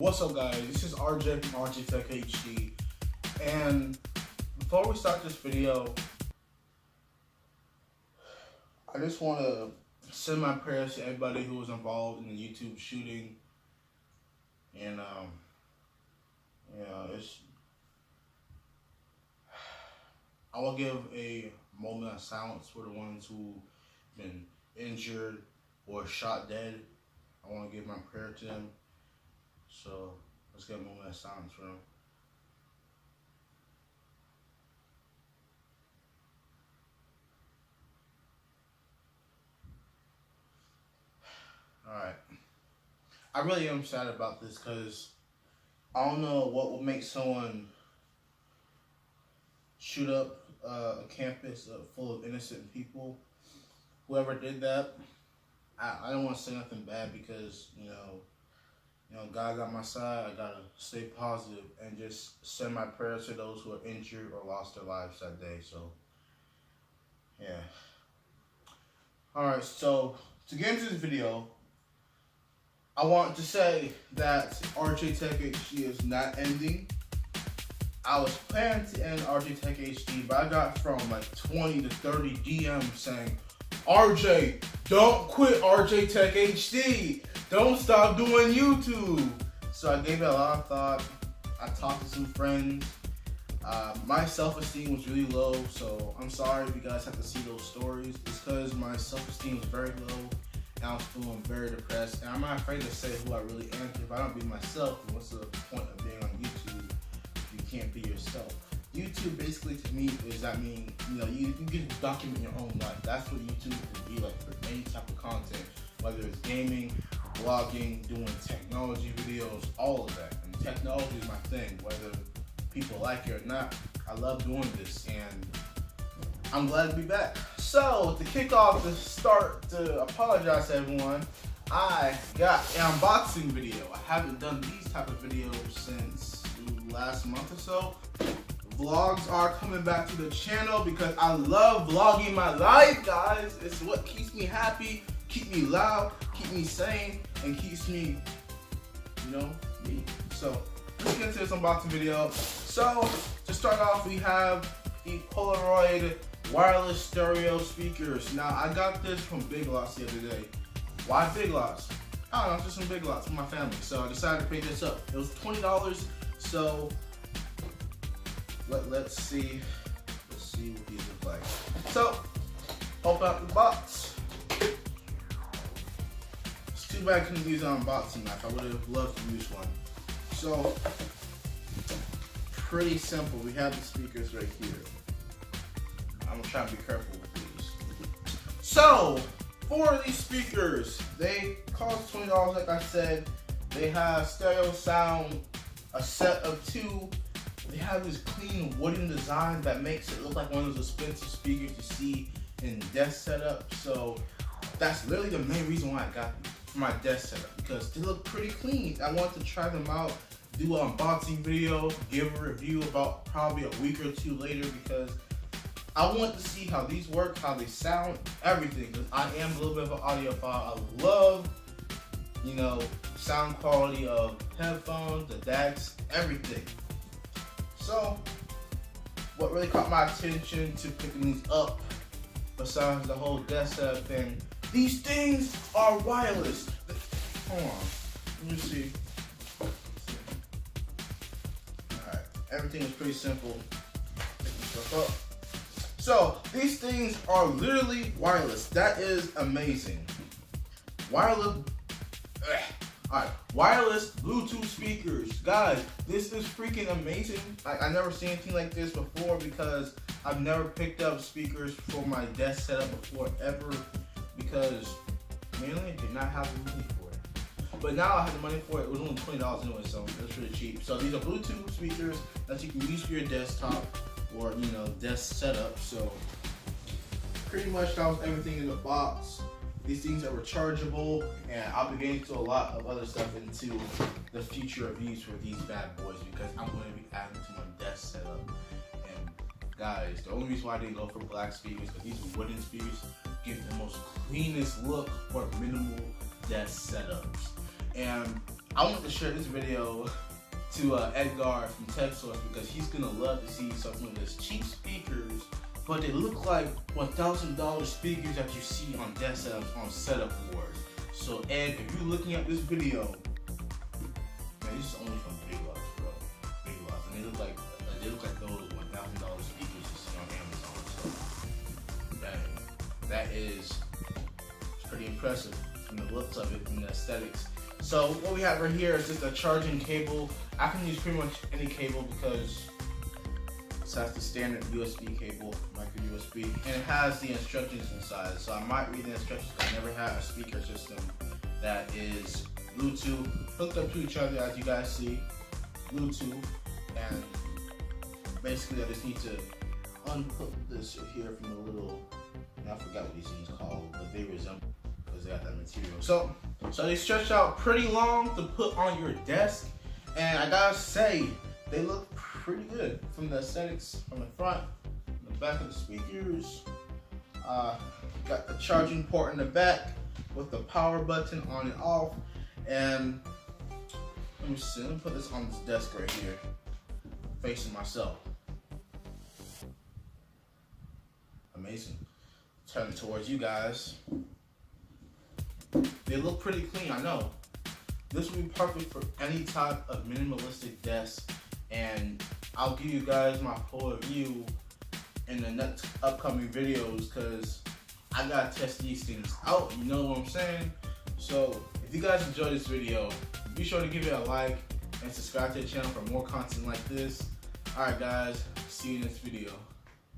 What's up, guys? This is RJ from RJ Tech HD, and before we start this video, I just want to send my prayers to everybody who was involved in the YouTube shooting, and I want to give a moment of silence for the ones who've been injured or shot dead. I want to give my prayer to them. So let's get a moment of silence for them. Alright. I really am sad about this because I don't know what would make someone shoot up a campus full of innocent people. Whoever did that, I don't want to say nothing bad because, you know, God got my side. I gotta stay positive and just send my prayers to those who are injured or lost their lives that day. So, yeah. Alright, so to get into this video, I want to say that RJ Tech HD is not ending. I was planning to end RJ Tech HD, but I got from like 20 to 30 DMs saying, RJ, don't quit RJ Tech HD. Don't stop doing YouTube. So I gave it a lot of thought. I talked to some friends. My self-esteem was really low, so I'm sorry if you guys have to see those stories. It's because my self-esteem was very low, and I was feeling very depressed. And I'm not afraid to say who I really am. If I don't be myself, then what's the point of being on YouTube if you can't be yourself? YouTube basically to me is, you get to document your own life. That's what YouTube can be like for any type of content, whether it's gaming, vlogging, doing technology videos, all of that. And technology is my thing, whether people like it or not. I love doing this, and I'm glad to be back. So, to kick off to apologize to everyone, I got an unboxing video. I haven't done these type of videos since last month or so. Vlogs are coming back to the channel because I love vlogging my life, guys. It's what keeps me happy, keep me loud, keep me sane, and keeps me, me. So let's get into this unboxing video. So to start off, we have the Polaroid wireless stereo speakers. Now I got this from Big Lots the other day. Why Big Lots? I don't know, it's just some Big Lots for my family. So I decided to pick this up. It was $20. So let's see what these look like. So open up the box. It's too bad I couldn't use an unboxing knife. I would have loved to use one. So pretty simple. We have the speakers right here. I'm gonna try to be careful with these. So for these speakers, they cost $20 like I said. They have stereo sound, a set of 2. They have this clean wooden design that makes it look like one of those expensive speakers you see in desk setup. So that's literally the main reason why I got them for my desk setup, because they look pretty clean. I want to try them out, do an unboxing video, give a review about probably a week or 2 later, because I want to see how these work, how they sound, everything. Because I am a little bit of an audiophile. I love, sound quality of headphones, the DACs, everything. So, what really caught my attention to picking these up, besides the whole desk setup thing, these things are wireless. Hold on, let me see. Alright, everything is pretty simple. Pick this stuff up. So, these things are literally wireless. That is amazing. Wireless Bluetooth speakers. Guys, this is freaking amazing. I never seen anything like this before because I've never picked up speakers for my desk setup before ever, because mainly I did not have the money for it. But now I have the money for it. It was only $20 anyway, so it's really cheap. So these are Bluetooth speakers that you can use for your desktop or desk setup. So pretty much that was everything in the box. These things are rechargeable, and I'll be getting to a lot of other stuff into the future reviews for these bad boys, because I'm going to be adding to my desk setup. And guys, the only reason why I didn't go for black speakers, because these wooden speakers give the most cleanest look for minimal desk setups. And I want to share this video to Edgar from TechSource because he's gonna love to see some of his cheap speakers, but they look like $1,000 speakers that you see on desk setups on setup boards. So Ed, if you're looking at this video, man, this is only from Big Lots, bro. Big Lots, and they look like those $1,000 speakers you see on Amazon. So that is pretty impressive from the looks of it, from the aesthetics. So what we have right here is just a charging cable. I can use pretty much any cable because it has the standard USB cable, micro USB, and it has the instructions inside. So I might read the instructions. I never had a speaker system that is Bluetooth hooked up to each other, as you guys see, Bluetooth, and basically I just need to unhook this here from the little, I forgot what these things called, but they resemble because they got that material. So they stretch out pretty long to put on your desk, and I gotta say, they look pretty good from the aesthetics, from the front, the back of the speakers. Got the charging port in the back with the power button on and off. And let me see, let me put this on this desk right here, facing myself. Amazing. Turn it towards you guys. They look pretty clean, I know. This would be perfect for any type of minimalistic desk, and I'll give you guys my full review in the next upcoming videos because I gotta test these things out, you know what I'm saying? So if you guys enjoyed this video, be sure to give it a like and subscribe to the channel for more content like this. Alright guys, see you in this video.